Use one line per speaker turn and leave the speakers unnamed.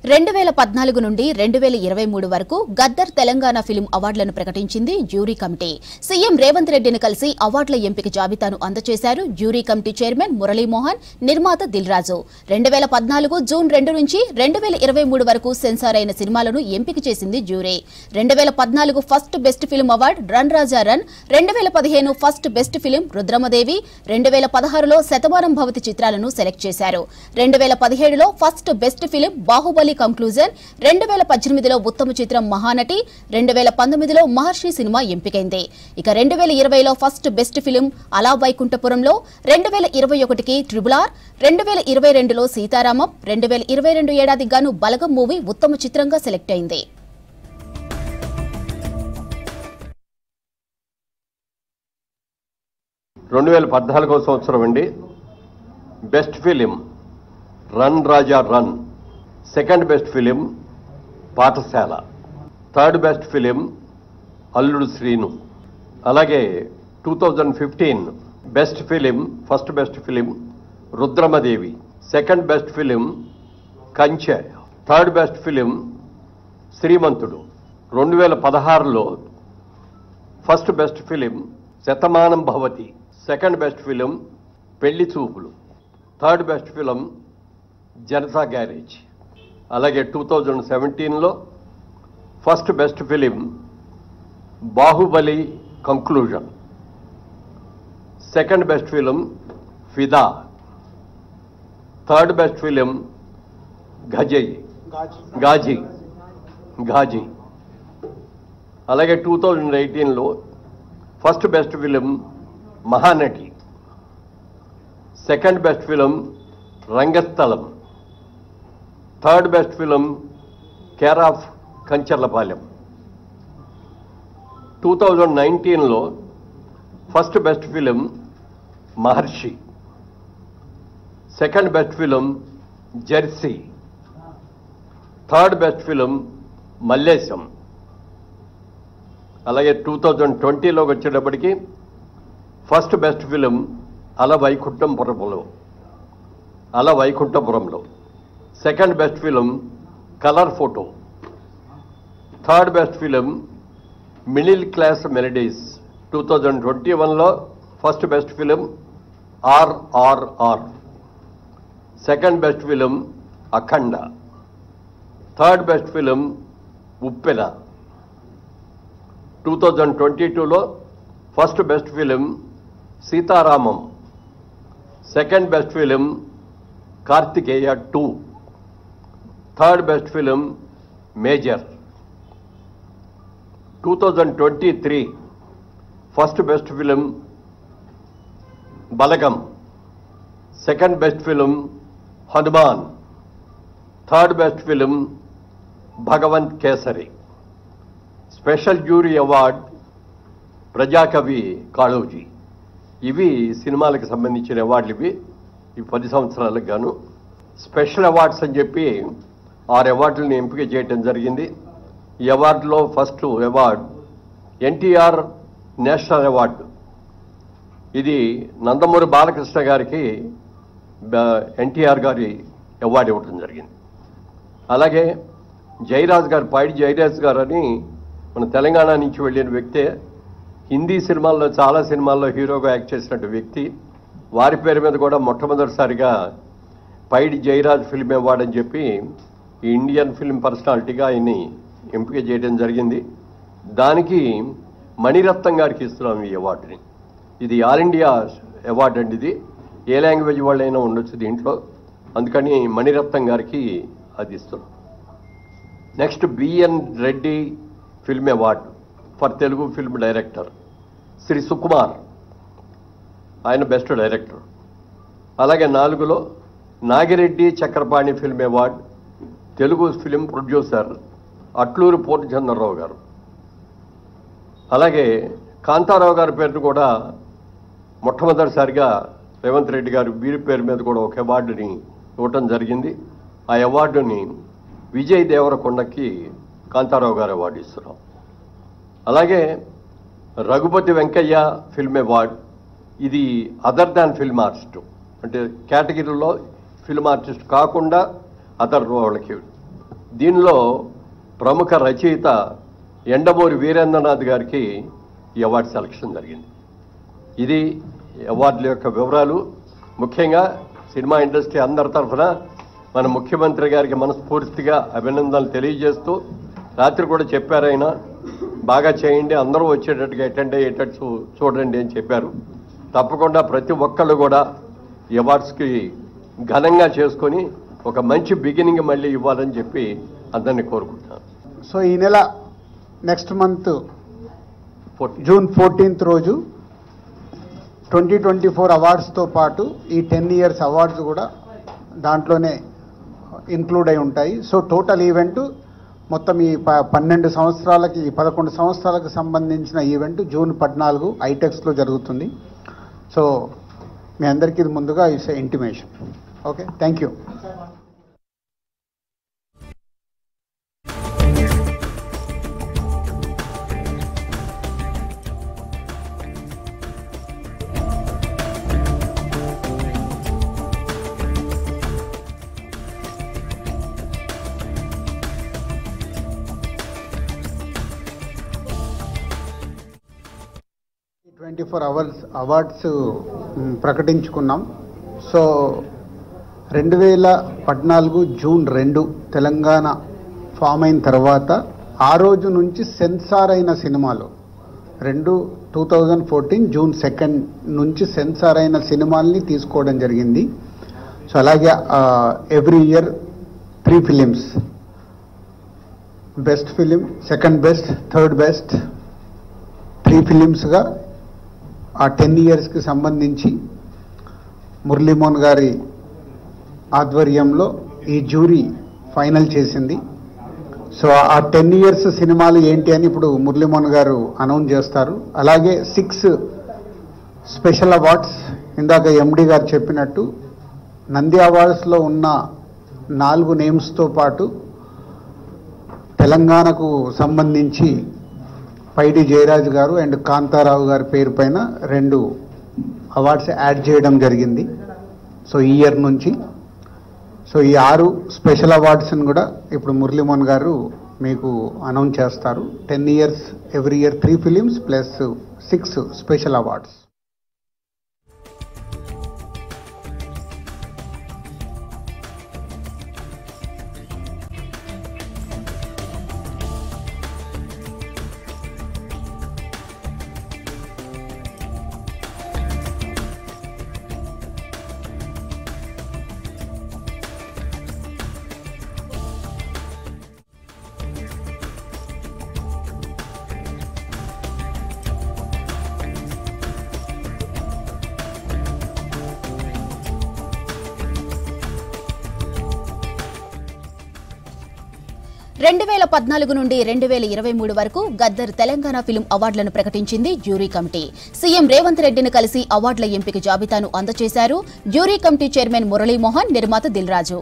2014 నుండి 2023 వరకు గద్దర్ తెలంగాణ ఫిల్మ్ అవార్డులను ప్రకటించింది జ్యూరీ కమిటీ. సీఎం రేవంత్ రెడ్డిని కలిసి అవార్డుల ఎంపిక జాబితాను అందజేశారు జ్యూరీ కమిటీ చైర్మన్ మురళీమోహన్, నిర్మాత దిల్ రాజు. 2014 జూన్ 2 నుంచి 2023 వరకు సెన్సార్ అయిన సినిమాలను ఎంపిక చేసింది jury. 2014 first best film award Run Raja Run, 2015 first best film Rudhramadevi, 2016లో శతమానం భవతి చిత్రాలను సెలెక్ట్ చేశారు. 2017లో first best film Baahubali Conclusion, 2018లో ఉత్తమ చిత్రం మహానటి, 2019లో మహర్షి సినిమా ఎంపికైంది. ఇక 2020లో ఫస్ట్ బెస్ట్ ఫిల్మ్ అలా వైకుంఠపురంలో, 2021కి ట్రిబుల్ ఆర్, 2022లో సీతారామం, 2022 ఏడాదికి గాను బలగం మూవీ ఉత్తమ చిత్రంగా సెలెక్ట్ అయింది.
సంవత్సరం అండి. Best film Run Raja Run, second best film Pathashala, third best film Alludu Seenu. అలాగే 2015 best film first best film Rudhramadevi, second best film Kanche, third best film Srimanthudu. 2016లో first best film Shatamanam Bhavati, second best film Pelli Choopulu, third best film Janatha Garage. అలాగే 2017లో first best film Baahubali Conclusion, second best film Fidaa, third best film Ghazi. అలాగే 2018లో first best film Mahanati, second best film Rangasthalam, third best film care of Kancharapalem. 2019లో first best film Maharshi, second best film Jersey, third best film Mallesham. అలాగే 2020లోకి వచ్చేటప్పటికి first best film Ala Vaikunthapurramuloo, second best film Colour Photo, third best film Middle Class Melodies. 2021లో first best film RRR, second best film Akhanda, third best film Uppena. 2022లో first best film Sita Ramam, second best film Karthikeya 2, third best film major. 2023 first best film Balagam, second best film HanuMan, third best film Bhagavanth Kesari. Special jury award Prajakavi Kaloji. ఇవి సినిమాలకు సంబంధించిన అవార్డులు. ఇవి 10 సంవత్సరాలకు గాను special awards అని చెప్పి 6 అవార్డులను ఎంపిక చేయడం జరిగింది. ఈ అవార్డులో first award NTR national award. ఇది నందమూరి బాలకృష్ణ గారికి ఎన్టీఆర్ గారి అవార్డు ఇవ్వడం జరిగింది. అలాగే జయరాజ్ గారు, పైడి జయరాజ్ గారు అని మన తెలంగాణ నుంచి వెళ్ళిన వ్యక్తే, హిందీ సినిమాల్లో చాలా సినిమాల్లో హీరోగా యాక్ట్ చేసినట్టు వ్యక్తి. వారి పేరు మీద కూడా మొట్టమొదటిసారిగా పైడి జయరాజ్ ఫిల్మ్ అవార్డు అని చెప్పి ఈ ఇండియన్ ఫిల్మ్ పర్సనాలిటీగా ఆయన్ని ఎంపిక చేయడం జరిగింది. దానికి మణిరత్నం గారికి ఇస్తున్నాం ఈ అవార్డుని. ఇది ఆల్ ఇండియా అవార్డు అండి. ఇది ఏ లాంగ్వేజ్ వాళ్ళైనా ఉండొచ్చు దీంట్లో, అందుకని మణిరత్నం గారికి అది ఇస్తున్నాం. Next B N Reddy film award for Telugu film director. Shri Sukumar, ఆయన బెస్ట్ డైరెక్టర్. అలాగే 4లో Nagi Reddy Chakrapani film award Telugu film producer Atluri Purnachandra Rao గారు. అలాగే కాంతారావు గారి పేరును కూడా మొట్టమొదటిసారిగా రేవంత్ రెడ్డి గారు వీరి పేరు మీద కూడా ఒక అవార్డుని ఇవ్వటం జరిగింది. ఆ అవార్డుని విజయ్ దేవరకొండకి కాంతారావు గారు అవార్డు ఇస్తున్నాం. అలాగే రఘుపతి వెంకయ్య ఫిల్మ్ అవార్డు. ఇది అదర్ దాన్ ఫిల్మ్ ఆర్టిస్ట్, అంటే కేటగిరీలో ఫిల్మ్ ఆర్టిస్ట్ కాకుండా అదర్ వాళ్ళకి దీనిలో ప్రముఖ రచయిత ఎండమూరి వీరేంద్రనాథ్ గారికి ఈ అవార్డు సెలక్షన్ జరిగింది. ఇది అవార్డుల యొక్క వివరాలు. ముఖ్యంగా సినిమా ఇండస్ట్రీ అందరి తరఫున మన ముఖ్యమంత్రి గారికి మనస్ఫూర్తిగా అభినందనలు తెలియజేస్తూ, రాత్రి కూడా చెప్పారు ఆయన, బాగా చేయండి, అందరూ వచ్చేటట్టుగా అటెండ్ అయ్యేటట్టు చూడండి అని చెప్పారు. తప్పకుండా ప్రతి ఒక్కళ్ళు కూడా ఈ అవార్డ్స్కి ఘనంగా చేసుకొని ఒక మంచి బిగినింగ్ మళ్ళీ ఇవ్వాలని చెప్పి అందరినీ కోరుకుంటున్నాను.
సో ఈ నెల నెక్స్ట్ మంత్ జూన్ 14th రోజు 2024 అవార్డ్స్తో పాటు ఈ 10 years అవార్డ్స్ కూడా దాంట్లోనే ఇంక్లూడ్ అయి ఉంటాయి. సో టోటల్ ఈవెంట్ మొత్తం ఈ 11 సంవత్సరాలకు సంబంధించిన ఈవెంట్ జూన్ 14 ఐటెక్స్లో జరుగుతుంది. సో మీ అందరికీ ఇది ముందుగా it's intimation. Okay, thank you. Awards ప్రకటించుకున్నాం. సో 2014 జూన్ 2 తెలంగాణ ఫామ్ అయిన తర్వాత ఆ రోజు నుంచి సెన్సార్ అయిన సినిమాలు 2014 జూన్ 2 నుంచి సెన్సార్ అయిన సినిమాల్ని తీసుకోవడం జరిగింది. సో అలాగే every year 3 films, best film, second best, third best, 3 ఫిలిమ్స్గా ఆ 10 yearsకి సంబంధించి మురళీమోహన్ గారి ఆధ్వర్యంలో ఈ జ్యూరీ ఫైనల్ చేసింది. సో ఆ 10 years సినిమాలు ఏంటి అని ఇప్పుడు మురళీమోహన్ గారు అనౌన్స్ చేస్తారు. అలాగే 6 స్పెషల్ అవార్డ్స్, ఇందాక ఎండి గారు చెప్పినట్టు నంది అవార్డ్స్లో ఉన్న 4 నేమ్స్తో పాటు తెలంగాణకు సంబంధించి పైడి జయరాజ్ గారు అండ్ కాంతారావు గారి పేరు పైన 2 అవార్డ్స్ యాడ్ చేయడం జరిగింది. సో ఈ ఇయర్ నుంచి సో ఈ 6 స్పెషల్ అవార్డ్స్ని కూడా ఇప్పుడు మురళీమోహన్ గారు మీకు అనౌన్స్ చేస్తారు. 10 years every year 3 films plus 6 special awards.
రెండు 2014 నుండి 2023 వరకు గద్దర్ తెలంగాణ ఫిల్మ్ అవార్డులను ప్రకటించింది జ్యూరీ కమిటీ. సీఎం రేవంత్ రెడ్డిని కలిసి అవార్డుల ఎంపిక జాబితాను అందజేశారు జ్యూరీ కమిటీ చైర్మన్ మురళీమోహన్, నిర్మాత దిల్ రాజు.